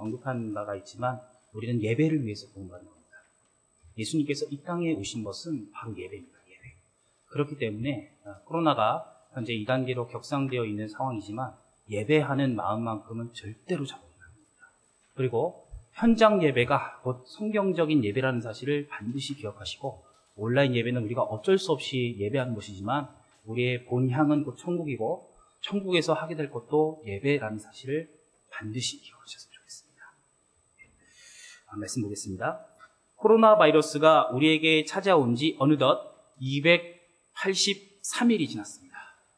언급한 바가 있지만 우리는 예배를 위해서 구원받는 겁니다. 예수님께서 이 땅에 오신 것은 바로 예배입니다. 예배. 그렇기 때문에 코로나가 현재 2단계로 격상되어 있는 상황이지만 예배하는 마음만큼은 절대로 잡으면 안 됩니다. 그리고 현장 예배가 곧 성경적인 예배라는 사실을 반드시 기억하시고, 온라인 예배는 우리가 어쩔 수 없이 예배하는 것이지만 우리의 본향은 곧 천국이고 천국에서 하게 될 것도 예배라는 사실을 반드시 기억하셨으면 좋겠습니다. 말씀 보겠습니다. 코로나 바이러스가 우리에게 찾아온 지 어느덧 283일이 지났습니다.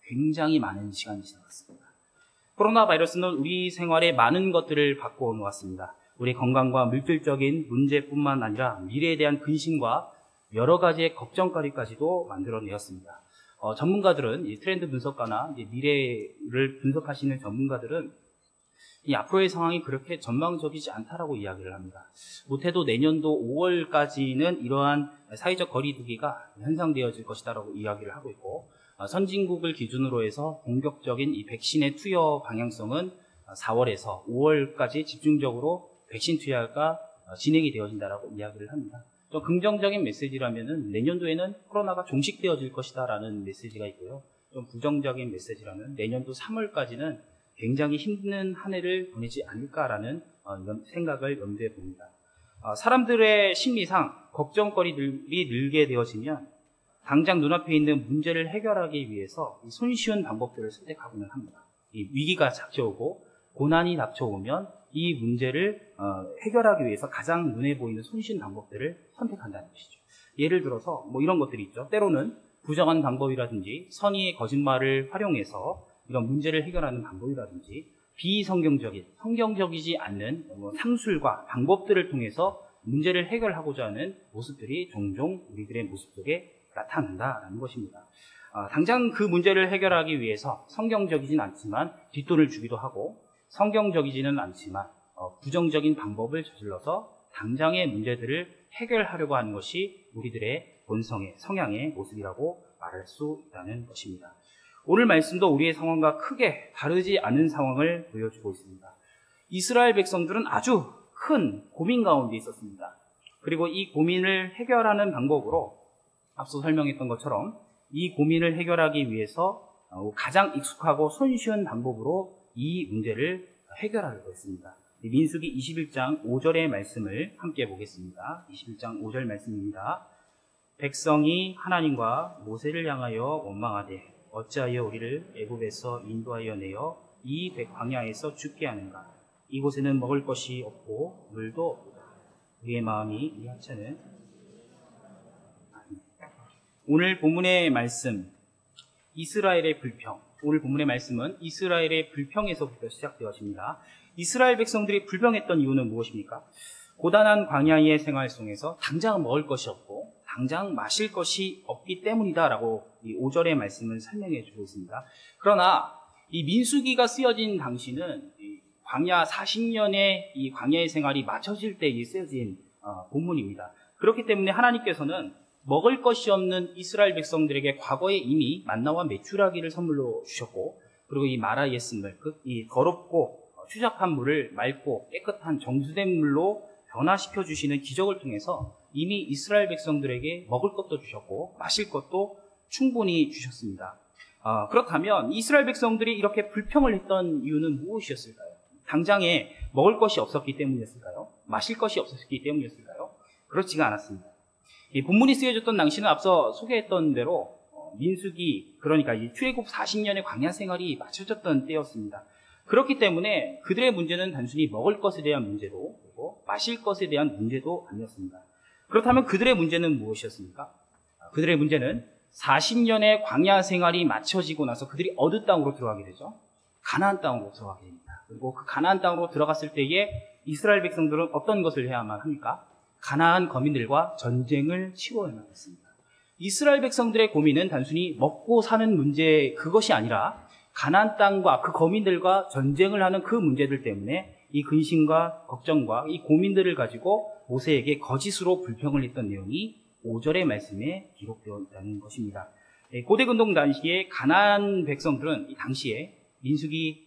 굉장히 많은 시간이 지났습니다. 코로나 바이러스는 우리 생활에 많은 것들을 바꿔 놓았습니다. 우리 건강과 물질적인 문제뿐만 아니라 미래에 대한 근심과 여러 가지의 걱정거리까지도 만들어내었습니다. 전문가들은, 트렌드 분석가나 미래를 분석하시는 전문가들은 이 앞으로의 상황이 그렇게 전망적이지 않다라고 이야기를 합니다. 못해도 내년도 5월까지는 이러한 사회적 거리두기가 현상되어질 것이다라고 이야기를 하고 있고, 선진국을 기준으로 해서 본격적인 이 백신의 투여 방향성은 4월에서 5월까지 집중적으로 백신 투여가 진행이 되어진다라고 이야기를 합니다. 좀 긍정적인 메시지라면은 내년도에는 코로나가 종식되어질 것이다라는 메시지가 있고요. 좀 부정적인 메시지라면 내년도 3월까지는 굉장히 힘든 한 해를 보내지 않을까라는 생각을 염두에 봅니다. 사람들의 심리상 걱정거리들이 늘게 되어지면 당장 눈앞에 있는 문제를 해결하기 위해서 손쉬운 방법들을 선택하고는 합니다. 이 위기가 닥쳐오고 고난이 닥쳐오면 이 문제를 해결하기 위해서 가장 눈에 보이는 손쉬운 방법들을 선택한다는 것이죠. 예를 들어서 이런 것들이 있죠. 때로는 부정한 방법이라든지 선의의 거짓말을 활용해서 이런 문제를 해결하는 방법이라든지 비성경적인, 성경적이지 않는 상술과 방법들을 통해서 문제를 해결하고자 하는 모습들이 종종 우리들의 모습 속에 나타난다라는 것입니다. 당장 그 문제를 해결하기 위해서 성경적이진 않지만 뒷돈을 주기도 하고, 성경적이지는 않지만 부정적인 방법을 저질러서 당장의 문제들을 해결하려고 하는 것이 우리들의 본성의, 성향의 모습이라고 말할 수 있다는 것입니다. 오늘 말씀도 우리의 상황과 크게 다르지 않은 상황을 보여주고 있습니다. 이스라엘 백성들은 아주 큰 고민 가운데 있었습니다. 그리고 이 고민을 해결하는 방법으로 앞서 설명했던 것처럼 이 고민을 해결하기 위해서 가장 익숙하고 손쉬운 방법으로 이 문제를 해결하려고 했습니다. 민수기 21장 5절의 말씀을 함께 보겠습니다. 21장 5절 말씀입니다. 백성이 하나님과 모세를 향하여 원망하되 어찌하여 우리를 애굽에서 인도하여 내어 이 광야에서 죽게 하는가? 이곳에는 먹을 것이 없고 물도 없다. 우리의 마음이 이 하찮은. 오늘 본문의 말씀, 이스라엘의 불평. 오늘 본문의 말씀은 이스라엘의 불평에서부터 시작되어집니다. 이스라엘 백성들이 불평했던 이유는 무엇입니까? 고단한 광야의 생활 속에서 당장 먹을 것이 없고 당장 마실 것이 없기 때문이다라고 이 5절의 말씀을 설명해 주고 있습니다. 그러나 이 민수기가 쓰여진 당시는 이 광야 40년의 이 광야의 생활이 마쳐질 때 쓰여진 본문입니다. 그렇기 때문에 하나님께서는 먹을 것이 없는 이스라엘 백성들에게 과거에 이미 만나와 메추라기를 선물로 주셨고, 그리고 이 마라 예스물, 이 더럽고 추잡한 물을 맑고 깨끗한 정수된 물로 변화시켜 주시는 기적을 통해서 이미 이스라엘 백성들에게 먹을 것도 주셨고 마실 것도 충분히 주셨습니다. 그렇다면 이스라엘 백성들이 이렇게 불평을 했던 이유는 무엇이었을까요? 당장에 먹을 것이 없었기 때문이었을까요? 마실 것이 없었기 때문이었을까요? 그렇지가 않았습니다. 이 본문이 쓰여졌던 당시는 앞서 소개했던 대로 민수기, 그러니까 이 출애굽 40년의 광야 생활이 마쳐졌던 때였습니다. 그렇기 때문에 그들의 문제는 단순히 먹을 것에 대한 문제도, 그리고 마실 것에 대한 문제도 아니었습니다. 그렇다면 그들의 문제는 무엇이었습니까? 그들의 문제는 40년의 광야 생활이 마쳐지고 나서 그들이 어느 땅으로 들어가게 되죠? 가나안 땅으로 들어가게 됩니다. 그리고 그 가나안 땅으로 들어갔을 때에 이스라엘 백성들은 어떤 것을 해야만 합니까? 가나안 거민들과 전쟁을 치러야만 했습니다. 이스라엘 백성들의 고민은 단순히 먹고 사는 문제, 그것이 아니라 가나안 땅과 그 거민들과 전쟁을 하는 그 문제들 때문에 이 근심과 걱정과 이 고민들을 가지고 모세에게 거짓으로 불평을 했던 내용이 5절의 말씀에 기록되어 있다는 것입니다. 고대근동 당시에 가나안 백성들은 이 당시에 민수기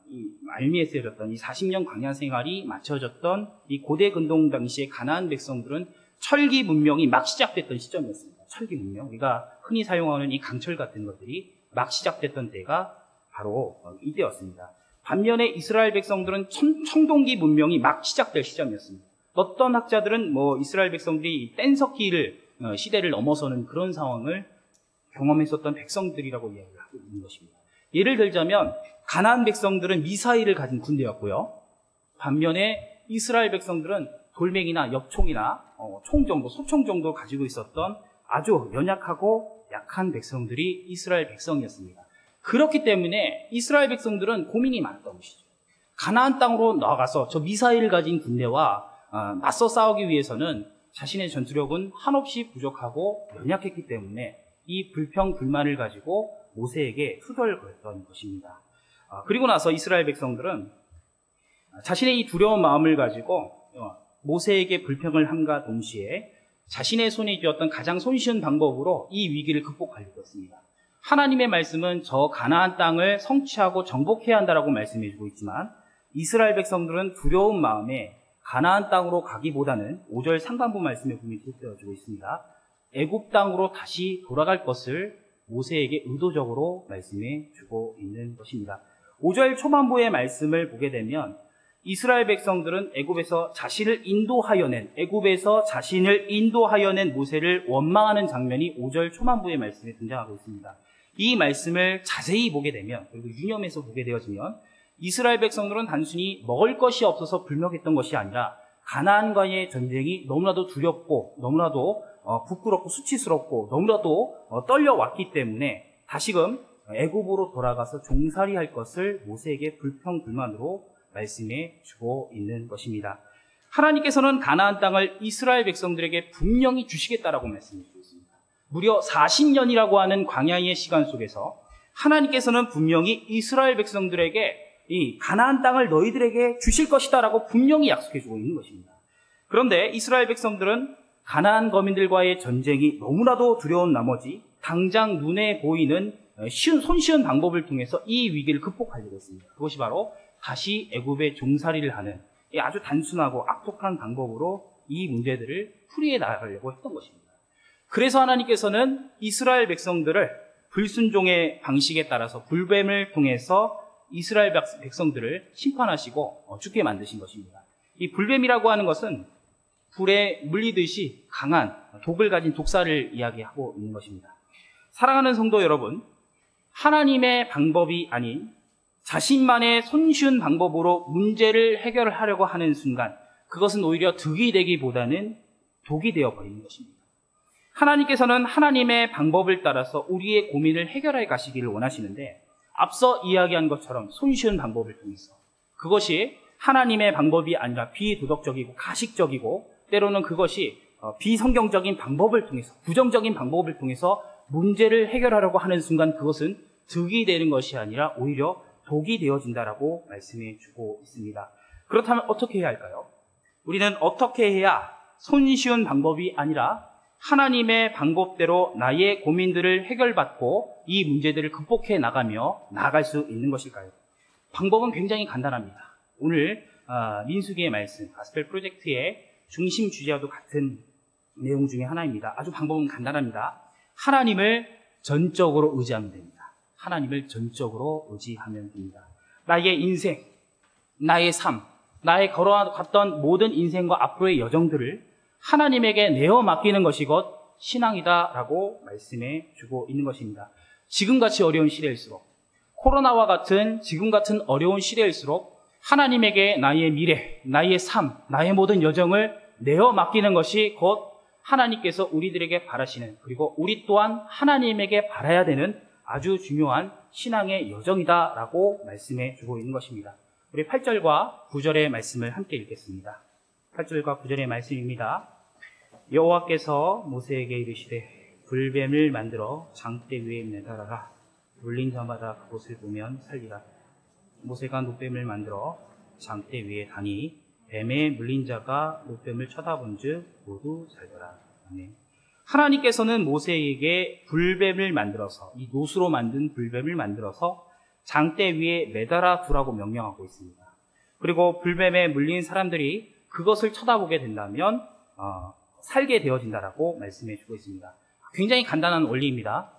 이 말미에 쓰여졌던 이 40년 광야 생활이 마쳐졌던 이 고대 근동 당시의 가나안 백성들은 철기 문명이 막 시작됐던 시점이었습니다. 철기 문명, 우리가 흔히 사용하는 이 강철 같은 것들이 막 시작됐던 때가 바로 이때였습니다. 반면에 이스라엘 백성들은 청동기 문명이 막 시작될 시점이었습니다. 어떤 학자들은 이스라엘 백성들이 뗀석기를 시대를 넘어서는 그런 상황을 경험했었던 백성들이라고 이야기를 하고 있는 것입니다. 예를 들자면 가나안 백성들은 미사일을 가진 군대였고요. 반면에 이스라엘 백성들은 돌멩이나 엽총이나 총 정도, 소총 정도 가지고 있었던 아주 연약하고 약한 백성들이 이스라엘 백성이었습니다. 그렇기 때문에 이스라엘 백성들은 고민이 많았던 것이죠. 가나안 땅으로 나가서 저 미사일을 가진 군대와 맞서 싸우기 위해서는 자신의 전투력은 한없이 부족하고 연약했기 때문에 이 불평, 불만을 가지고 모세에게 투덜거렸던 것입니다. 그리고 나서 이스라엘 백성들은 자신의 이 두려운 마음을 가지고 모세에게 불평을 함과 동시에 자신의 손에 쥐었던 가장 손쉬운 방법으로 이 위기를 극복하려고 했습니다. 하나님의 말씀은 저 가나안 땅을 성취하고 정복해야 한다라고 말씀해주고 있지만 이스라엘 백성들은 두려운 마음에 가나안 땅으로 가기보다는 5절 상반부 말씀에 보면 뒷떠주고 있습니다. 애굽 땅으로 다시 돌아갈 것을 모세에게 의도적으로 말씀해 주고 있는 것입니다. 5절 초반부의 말씀을 보게 되면 이스라엘 백성들은 애굽에서 자신을 인도하여낸 모세를 원망하는 장면이 5절 초반부의 말씀에 등장하고 있습니다. 이 말씀을 자세히 보게 되면, 그리고 유념해서 보게 되어지면 이스라엘 백성들은 단순히 먹을 것이 없어서 불명했던 것이 아니라 가나안과의 전쟁이 너무나도 두렵고 너무나도 부끄럽고 수치스럽고 너무나도 떨려왔기 때문에 다시금 애굽으로 돌아가서 종살이할 것을 모세에게 불평불만으로 말씀해 주고 있는 것입니다. 하나님께서는 가나안 땅을 이스라엘 백성들에게 분명히 주시겠다라고 말씀해 주고 있습니다. 무려 40년이라고 하는 광야의 시간 속에서 하나님께서는 분명히 이스라엘 백성들에게 이 가나안 땅을 너희들에게 주실 것이다라고 분명히 약속해 주고 있는 것입니다. 그런데 이스라엘 백성들은 가나안 거민들과의 전쟁이 너무나도 두려운 나머지 당장 눈에 보이는 손쉬운 방법을 통해서 이 위기를 극복하려고 했습니다. 그것이 바로 다시 애굽의 종살이를 하는 아주 단순하고 악독한 방법으로 이 문제들을 풀이해 나가려고 했던 것입니다. 그래서 하나님께서는 이스라엘 백성들을 불순종의 방식에 따라서 불뱀을 통해서 이스라엘 백성들을 심판하시고 죽게 만드신 것입니다. 이 불뱀이라고 하는 것은 불에 물리듯이 강한 독을 가진 독사를 이야기하고 있는 것입니다. 사랑하는 성도 여러분, 하나님의 방법이 아닌 자신만의 손쉬운 방법으로 문제를 해결하려고 하는 순간 그것은 오히려 득이 되기보다는 독이 되어버리는 것입니다. 하나님께서는 하나님의 방법을 따라서 우리의 고민을 해결해 가시기를 원하시는데 앞서 이야기한 것처럼 손쉬운 방법을 통해서 그것이 하나님의 방법이 아니라 비도덕적이고 가식적이고 때로는 그것이 비성경적인 방법을 통해서 부정적인 방법을 통해서 문제를 해결하려고 하는 순간 그것은 득이 되는 것이 아니라 오히려 독이 되어진다라고 말씀해 주고 있습니다. 그렇다면 어떻게 해야 할까요? 우리는 어떻게 해야 손쉬운 방법이 아니라 하나님의 방법대로 나의 고민들을 해결받고 이 문제들을 극복해 나아갈 수 있는 것일까요? 방법은 굉장히 간단합니다. 오늘 민수기의 말씀, 가스펠 프로젝트의 중심 주제와도 같은 내용 중에 하나입니다. 아주 방법은 간단합니다. 하나님을 전적으로 의지하면 됩니다. 하나님을 전적으로 의지하면 됩니다. 나의 인생, 나의 삶, 나의 걸어갔던 모든 인생과 앞으로의 여정들을 하나님에게 내어 맡기는 것이 곧 신앙이다라고 말씀해 주고 있는 것입니다. 지금같이 어려운 시대일수록, 코로나와 같은 지금 같은 어려운 시대일수록 하나님에게 나의 미래, 나의 삶, 나의 모든 여정을 내어 맡기는 것이 곧 하나님께서 우리들에게 바라시는, 그리고 우리 또한 하나님에게 바라야 되는 아주 중요한 신앙의 여정이다라고 말씀해 주고 있는 것입니다. 우리 8절과 9절의 말씀을 함께 읽겠습니다. 8절과 9절의 말씀입니다. 여호와께서 모세에게 이르시되 불뱀을 만들어 장대 위에 매달아라. 물린 자마다 그곳을 보면 살리라. 모세가 노뱀을 만들어 장대 위에 다니 뱀에 물린 자가 노뱀을 쳐다본 즉 모두 살더라. 아멘. 하나님께서는 모세에게 불뱀을 만들어서, 이 노수로 만든 불뱀을 만들어서 장대 위에 매달아 두라고 명령하고 있습니다. 그리고 불뱀에 물린 사람들이 그것을 쳐다보게 된다면 살게 되어진다라고 말씀해 주고 있습니다. 굉장히 간단한 원리입니다.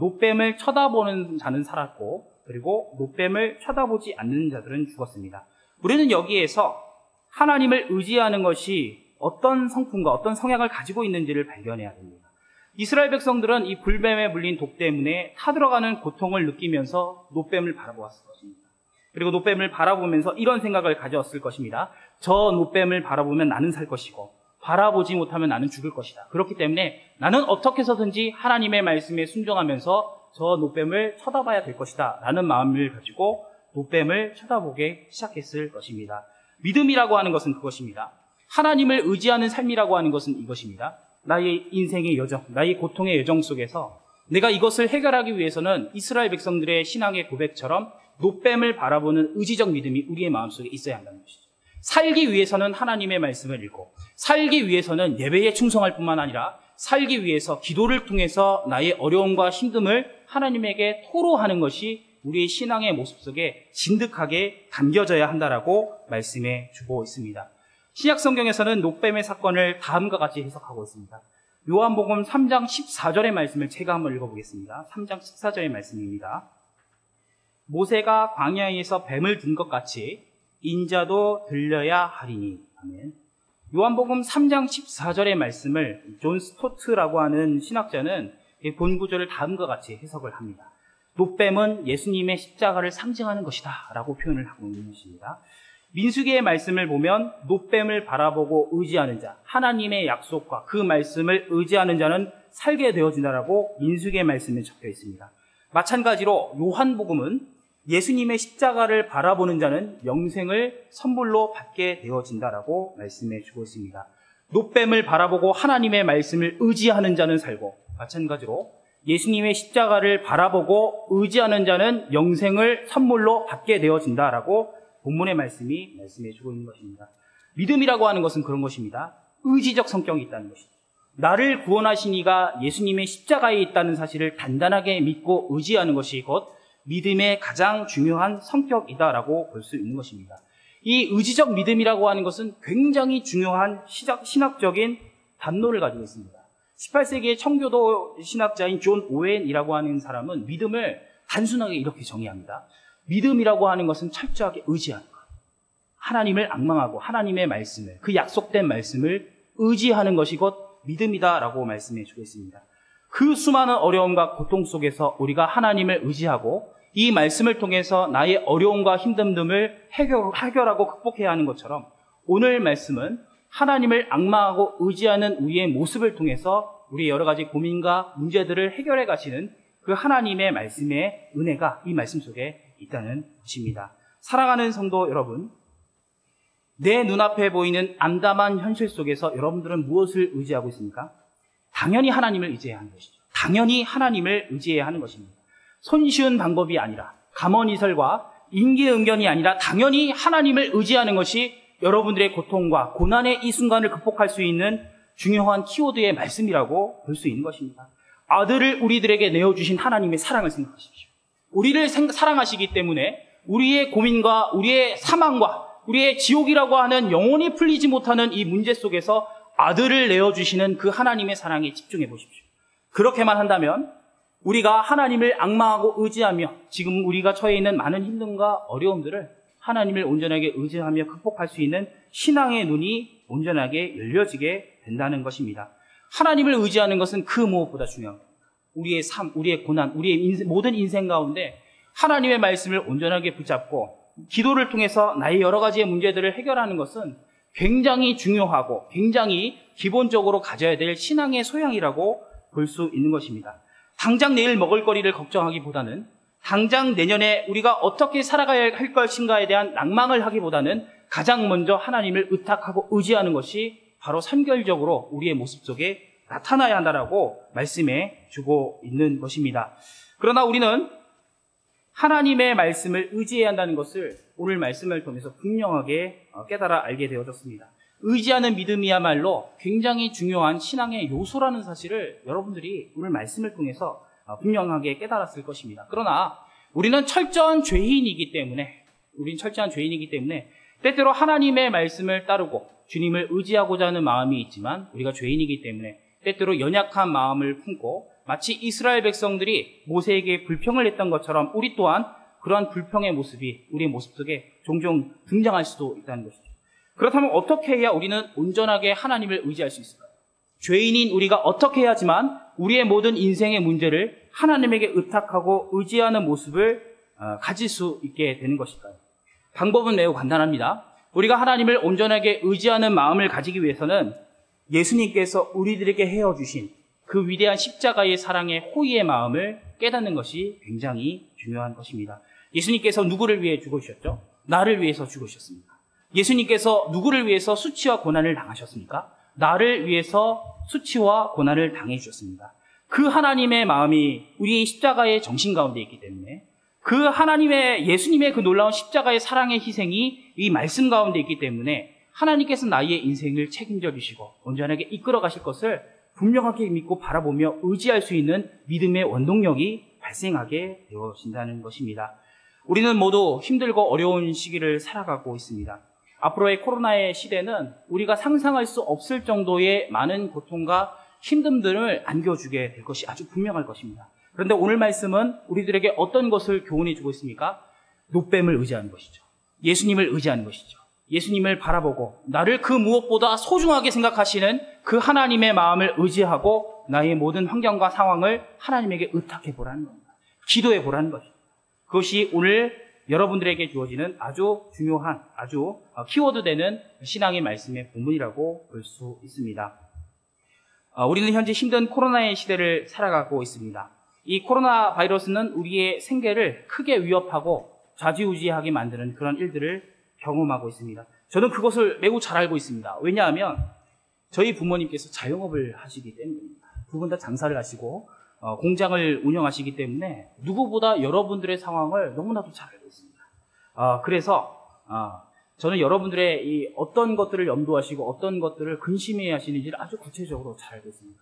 노뱀을 쳐다보는 자는 살았고, 그리고 노뱀을 쳐다보지 않는 자들은 죽었습니다. 우리는 여기에서 하나님을 의지하는 것이 어떤 성품과 어떤 성향을 가지고 있는지를 발견해야 됩니다. 이스라엘 백성들은 이 불뱀에 물린 독 때문에 타들어가는 고통을 느끼면서 노뱀을 바라보았을 것입니다. 그리고 노뱀을 바라보면서 이런 생각을 가졌을 것입니다. 저 노뱀을 바라보면 나는 살 것이고, 바라보지 못하면 나는 죽을 것이다. 그렇기 때문에 나는 어떻게 해서든지 하나님의 말씀에 순종하면서 저 노뱀을 쳐다봐야 될 것이다 라는 마음을 가지고 노뱀을 쳐다보게 시작했을 것입니다. 믿음이라고 하는 것은 그것입니다. 하나님을 의지하는 삶이라고 하는 것은 이것입니다. 나의 인생의 여정, 나의 고통의 여정 속에서 내가 이것을 해결하기 위해서는 이스라엘 백성들의 신앙의 고백처럼 노뱀을 바라보는 의지적 믿음이 우리의 마음속에 있어야 한다는 것이죠. 살기 위해서는 하나님의 말씀을 읽고, 살기 위해서는 예배에 충성할 뿐만 아니라 살기 위해서 기도를 통해서 나의 어려움과 힘듦을 하나님에게 토로하는 것이 우리의 신앙의 모습 속에 진득하게 담겨져야 한다라고 말씀해 주고 있습니다. 신약 성경에서는 노뱀의 사건을 다음과 같이 해석하고 있습니다. 요한복음 3장 14절의 말씀을 제가 한번 읽어보겠습니다. 3장 14절의 말씀입니다. 모세가 광야에서 뱀을 든 것 같이 인자도 들려야 하리니. 아멘. 요한복음 3장 14절의 말씀을 존 스토트라고 하는 신학자는 본 구절을 다음과 같이 해석을 합니다. 노뱀은 예수님의 십자가를 상징하는 것이다 라고 표현을 하고 있는 것입니다. 민수기의 말씀을 보면 노뱀을 바라보고 의지하는 자, 하나님의 약속과 그 말씀을 의지하는 자는 살게 되어진다라고 민수기의 말씀에 적혀 있습니다. 마찬가지로 요한복음은 예수님의 십자가를 바라보는 자는 영생을 선물로 받게 되어진다라고 말씀해 주고 있습니다. 노뱀을 바라보고 하나님의 말씀을 의지하는 자는 살고, 마찬가지로 예수님의 십자가를 바라보고 의지하는 자는 영생을 선물로 받게 되어진다라고 본문의 말씀이 말씀해 주고 있는 것입니다. 믿음이라고 하는 것은 그런 것입니다. 의지적 성격이 있다는 것이죠. 나를 구원하신 이가 예수님의 십자가에 있다는 사실을 단단하게 믿고 의지하는 것이 곧 믿음의 가장 중요한 성격이다라고 볼 수 있는 것입니다. 이 의지적 믿음이라고 하는 것은 굉장히 중요한 신학적인 담론을 가지고 있습니다. 18세기의 청교도 신학자인 존 오웬이라고 하는 사람은 믿음을 단순하게 이렇게 정의합니다. 믿음이라고 하는 것은 철저하게 의지하는 것. 하나님을 앙망하고 하나님의 말씀을, 그 약속된 말씀을 의지하는 것이 곧 믿음이다라고 말씀해 주고 있습니다. 그 수많은 어려움과 고통 속에서 우리가 하나님을 의지하고 이 말씀을 통해서 나의 어려움과 힘듦을 해결하고 극복해야 하는 것처럼 오늘 말씀은 하나님을 앙망하고 의지하는 우리의 모습을 통해서 우리의 여러 가지 고민과 문제들을 해결해 가시는 그 하나님의 말씀의 은혜가 이 말씀 속에 있다는 것입니다. 사랑하는 성도 여러분, 내 눈앞에 보이는 암담한 현실 속에서 여러분들은 무엇을 의지하고 있습니까? 당연히 하나님을 의지해야 하는 것이죠. 당연히 하나님을 의지해야 하는 것입니다. 손쉬운 방법이 아니라, 감언이설과 인기응변이 아니라 당연히 하나님을 의지하는 것이 여러분들의 고통과 고난의 이 순간을 극복할 수 있는 중요한 키워드의 말씀이라고 볼 수 있는 것입니다. 아들을 우리들에게 내어주신 하나님의 사랑을 생각하십시오. 우리를 사랑하시기 때문에 우리의 고민과 우리의 사망과 우리의 지옥이라고 하는 영원히 풀리지 못하는 이 문제 속에서 아들을 내어주시는 그 하나님의 사랑에 집중해 보십시오. 그렇게만 한다면 우리가 하나님을 앙망하고 의지하며 지금 우리가 처해 있는 많은 힘듦과 어려움들을 하나님을 온전하게 의지하며 극복할 수 있는 신앙의 눈이 온전하게 열려지게 된다는 것입니다. 하나님을 의지하는 것은 그 무엇보다 중요합니다. 우리의 삶, 우리의 고난, 우리의 모든 인생 가운데 하나님의 말씀을 온전하게 붙잡고 기도를 통해서 나의 여러 가지의 문제들을 해결하는 것은 굉장히 중요하고 굉장히 기본적으로 가져야 될 신앙의 소양이라고 볼 수 있는 것입니다. 당장 내일 먹을 거리를 걱정하기보다는 당장 내년에 우리가 어떻게 살아가야 할 것인가에 대한 낭망을 하기보다는 가장 먼저 하나님을 의탁하고 의지하는 것이 바로 선결적으로 우리의 모습 속에 나타나야 한다라고 말씀해 주고 있는 것입니다. 그러나 우리는 하나님의 말씀을 의지해야 한다는 것을 오늘 말씀을 통해서 분명하게 깨달아 알게 되어졌습니다. 의지하는 믿음이야말로 굉장히 중요한 신앙의 요소라는 사실을 여러분들이 오늘 말씀을 통해서 분명하게 깨달았을 것입니다. 그러나 우리는 철저한 죄인이기 때문에 때때로 하나님의 말씀을 따르고 주님을 의지하고자 하는 마음이 있지만 우리가 죄인이기 때문에 때때로 연약한 마음을 품고 마치 이스라엘 백성들이 모세에게 불평을 했던 것처럼 우리 또한 그러한 불평의 모습이 우리의 모습 속에 종종 등장할 수도 있다는 것이죠. 그렇다면 어떻게 해야 우리는 온전하게 하나님을 의지할 수 있을까요? 죄인인 우리가 어떻게 해야지만 우리의 모든 인생의 문제를 하나님에게 의탁하고 의지하는 모습을 가질 수 있게 되는 것일까요? 방법은 매우 간단합니다. 우리가 하나님을 온전하게 의지하는 마음을 가지기 위해서는 예수님께서 우리들에게 헤어주신 그 위대한 십자가의 사랑의 호의의 마음을 깨닫는 것이 굉장히 중요한 것입니다. 예수님께서 누구를 위해 죽으셨죠? 나를 위해서 죽으셨습니다. 예수님께서 누구를 위해서 수치와 고난을 당하셨습니까? 나를 위해서 수치와 고난을 당해 주셨습니다. 그 하나님의 마음이 우리의 십자가의 정신 가운데 있기 때문에 그 하나님의 예수님의 그 놀라운 십자가의 사랑의 희생이 이 말씀 가운데 있기 때문에 하나님께서 나의 인생을 책임져 주시고 온전하게 이끌어 가실 것을 분명하게 믿고 바라보며 의지할 수 있는 믿음의 원동력이 발생하게 되어진다는 것입니다. 우리는 모두 힘들고 어려운 시기를 살아가고 있습니다. 앞으로의 코로나의 시대는 우리가 상상할 수 없을 정도의 많은 고통과 힘듦들을 안겨주게 될 것이 아주 분명할 것입니다. 그런데 오늘 말씀은 우리들에게 어떤 것을 교훈해 주고 있습니까? 노뱀을 의지하는 것이죠. 예수님을 의지하는 것이죠. 예수님을 바라보고 나를 그 무엇보다 소중하게 생각하시는 그 하나님의 마음을 의지하고 나의 모든 환경과 상황을 하나님에게 의탁해 보라는 겁니다. 기도해 보라는 것입니다. 그것이 오늘 여러분들에게 주어지는 아주 중요한, 아주 키워드 되는 신앙의 말씀의 본문이라고 볼 수 있습니다. 우리는 현재 힘든 코로나의 시대를 살아가고 있습니다. 이 코로나 바이러스는 우리의 생계를 크게 위협하고 좌지우지하게 만드는 그런 일들을 경험하고 있습니다. 저는 그것을 매우 잘 알고 있습니다. 왜냐하면 저희 부모님께서 자영업을 하시기 때문입니다. 두 분 다 장사를 하시고 공장을 운영하시기 때문에 누구보다 여러분들의 상황을 너무나도 잘 알고 있습니다. 그래서 저는 여러분들의 이 어떤 것들을 염두하시고 어떤 것들을 근심해 하시는지를 아주 구체적으로 잘 알고 있습니다.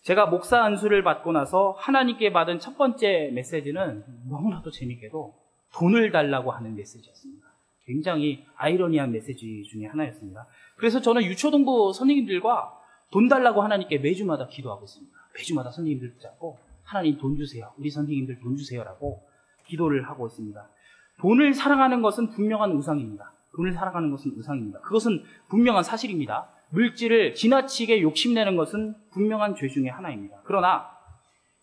제가 목사 안수를 받고 나서 하나님께 받은 첫 번째 메시지는 너무나도 재밌게도 돈을 달라고 하는 메시지였습니다. 굉장히 아이러니한 메시지 중에 하나였습니다. 그래서 저는 유초등부 선생님들과 돈 달라고 하나님께 매주마다 기도하고 있습니다. 매주마다 선생님들 붙잡고 하나님 돈 주세요. 우리 선생님들 돈 주세요라고 기도를 하고 있습니다. 돈을 사랑하는 것은 분명한 우상입니다. 돈을 사랑하는 것은 우상입니다. 그것은 분명한 사실입니다. 물질을 지나치게 욕심내는 것은 분명한 죄 중에 하나입니다. 그러나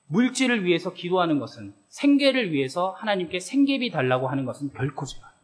물질을 위해서 기도하는 것은 생계를 위해서 하나님께 생계비 달라고 하는 것은 결코 죄가 아닙니다.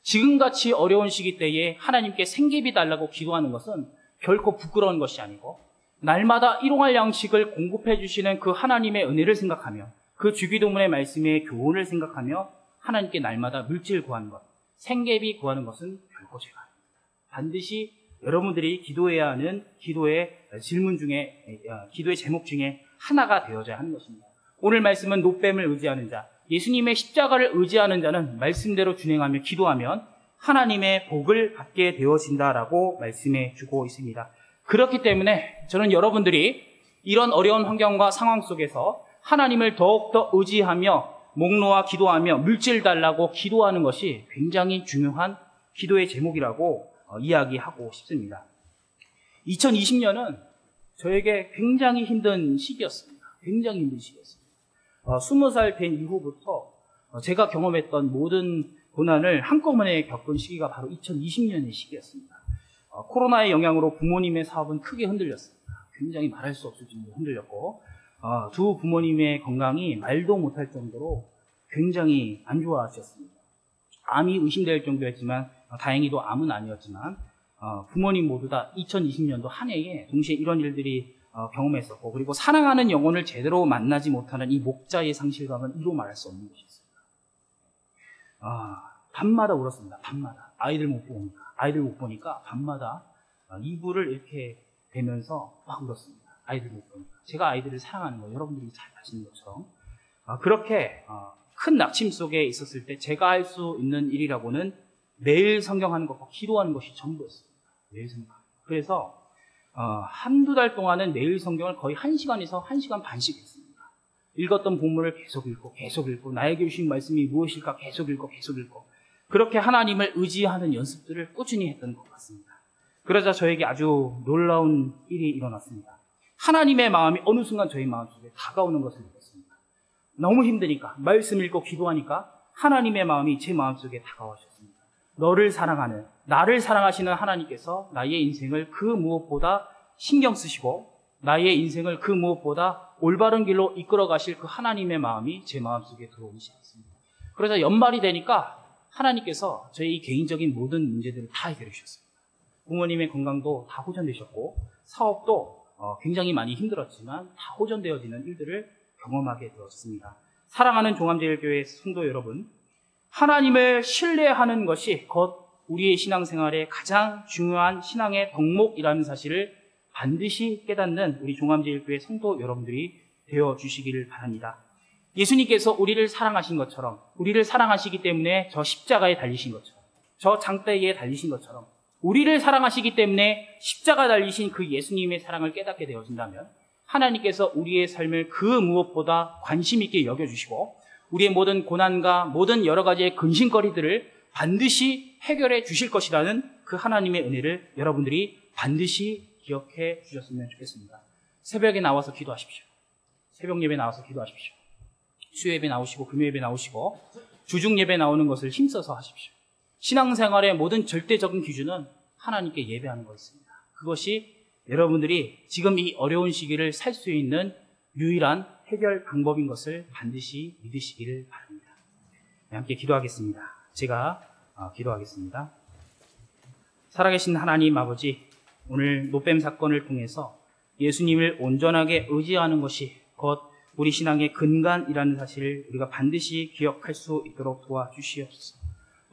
지금같이 어려운 시기 때에 하나님께 생계비 달라고 기도하는 것은 결코 부끄러운 것이 아니고 날마다 일용할 양식을 공급해 주시는 그 하나님의 은혜를 생각하며 그 주기도문의 말씀의 교훈을 생각하며 하나님께 날마다 물질 구하는 것, 생계비 구하는 것은 결코 죄가 아닙니다. 반드시 여러분들이 기도해야 하는 기도의 질문 중에, 기도의 제목 중에 하나가 되어져야 하는 것입니다. 오늘 말씀은 노뱀을 의지하는 자, 예수님의 십자가를 의지하는 자는 말씀대로 준행하며 기도하면 하나님의 복을 받게 되어진다라고 말씀해 주고 있습니다. 그렇기 때문에 저는 여러분들이 이런 어려운 환경과 상황 속에서 하나님을 더욱더 의지하며 목 놓아 기도하며 물질 달라고 기도하는 것이 굉장히 중요한 기도의 제목이라고 이야기하고 싶습니다. 2020년은 저에게 굉장히 힘든 시기였습니다. 굉장히 힘든 시기였습니다. 20살 된 이후부터 제가 경험했던 모든 고난을 한꺼번에 겪은 시기가 바로 2020년의 시기였습니다. 코로나의 영향으로 부모님의 사업은 크게 흔들렸습니다. 굉장히 말할 수 없을 정도로 흔들렸고 두 부모님의 건강이 말도 못할 정도로 굉장히 안 좋아하셨습니다. 암이 의심될 정도였지만 다행히도 암은 아니었지만 부모님 모두 다 2020년도 한 해에 동시에 이런 일들이 경험했었고 그리고 사랑하는 영혼을 제대로 만나지 못하는 이 목자의 상실감은 이로 말할 수 없는 것이었습니다. 밤마다 울었습니다. 밤마다 아이들 못 보니까 밤마다 이불을 이렇게 대면서 막 울었습니다. 아이들 못 보니까 제가 아이들을 사랑하는 거 여러분들이 잘 아시는 것처럼 그렇게 큰 낙심 속에 있었을 때 제가 할 수 있는 일이라고는 매일 성경하는 것과 기도하는 것이 전부였습니다. 매일 성경. 그래서 한두 달 동안은 매일 성경을 거의 1시간에서 1시간 반씩 했습니다. 읽었던 본문을 계속 읽고 나에게 주신 말씀이 무엇일까 계속 읽고 그렇게 하나님을 의지하는 연습들을 꾸준히 했던 것 같습니다. 그러자 저에게 아주 놀라운 일이 일어났습니다. 하나님의 마음이 어느 순간 저희 마음속에 다가오는 것을 느꼈습니다. 너무 힘드니까 말씀 읽고 기도하니까 하나님의 마음이 제 마음속에 다가오셨습니다. 너를 사랑하는, 나를 사랑하시는 하나님께서 나의 인생을 그 무엇보다 신경 쓰시고 나의 인생을 그 무엇보다 올바른 길로 이끌어 가실 그 하나님의 마음이 제 마음속에 들어오기 시작했습니다. 그러자 연말이 되니까 하나님께서 저희 개인적인 모든 문제들을 다 해결해 주셨습니다. 부모님의 건강도 다 호전되셨고 사업도 굉장히 많이 힘들었지만 다 호전되어지는 일들을 경험하게 되었습니다. 사랑하는 종암제일교회 성도 여러분, 하나님을 신뢰하는 것이 곧 우리의 신앙생활의 가장 중요한 신앙의 덕목이라는 사실을 반드시 깨닫는 우리 종암제일교회 성도 여러분들이 되어주시기를 바랍니다. 예수님께서 우리를 사랑하신 것처럼, 우리를 사랑하시기 때문에 저 십자가에 달리신 것처럼, 저 장대에 달리신 것처럼 우리를 사랑하시기 때문에 십자가 달리신 그 예수님의 사랑을 깨닫게 되어진다면 하나님께서 우리의 삶을 그 무엇보다 관심 있게 여겨주시고 우리의 모든 고난과 모든 여러 가지의 근심거리들을 반드시 해결해 주실 것이라는 그 하나님의 은혜를 여러분들이 반드시 기억해 주셨으면 좋겠습니다. 새벽에 나와서 기도하십시오. 새벽 예배 나와서 기도하십시오. 수요 예배 나오시고 금요 예배 나오시고 주중 예배 나오는 것을 힘써서 하십시오. 신앙생활의 모든 절대적인 기준은 하나님께 예배하는 것입니다. 그것이 여러분들이 지금 이 어려운 시기를 살 수 있는 유일한 해결 방법인 것을 반드시 믿으시기를 바랍니다. 네, 함께 기도하겠습니다. 제가 기도하겠습니다. 살아계신 하나님 아버지, 오늘 노뱀 사건을 통해서 예수님을 온전하게 의지하는 것이 곧 우리 신앙의 근간이라는 사실을 우리가 반드시 기억할 수 있도록 도와주시옵소서.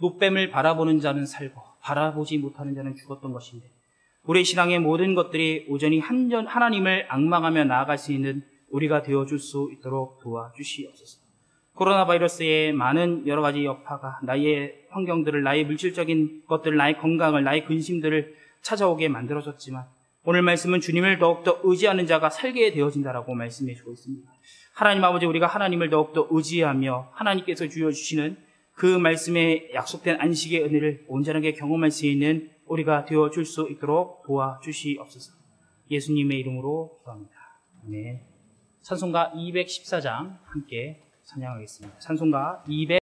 노뱀을 바라보는 자는 살고 바라보지 못하는 자는 죽었던 것인데 우리 신앙의 모든 것들이 오전히 하나님을 앙망하며 나아갈 수 있는 우리가 되어줄 수 있도록 도와주시옵소서. 코로나 바이러스의 많은 여러 가지 여파가 나의 환경들을, 나의 물질적인 것들을, 나의 건강을, 나의 근심들을 찾아오게 만들어졌지만 오늘 말씀은 주님을 더욱더 의지하는 자가 살게 되어진다라고 말씀해 주고 있습니다. 하나님 아버지, 우리가 하나님을 더욱더 의지하며 하나님께서 주시는 그 말씀에 약속된 안식의 은혜를 온전하게 경험할 수 있는 우리가 되어줄 수 있도록 도와주시옵소서. 예수님의 이름으로 기도합니다. 네. 찬송가 214장 함께 찬양하겠습니다. 찬송가 200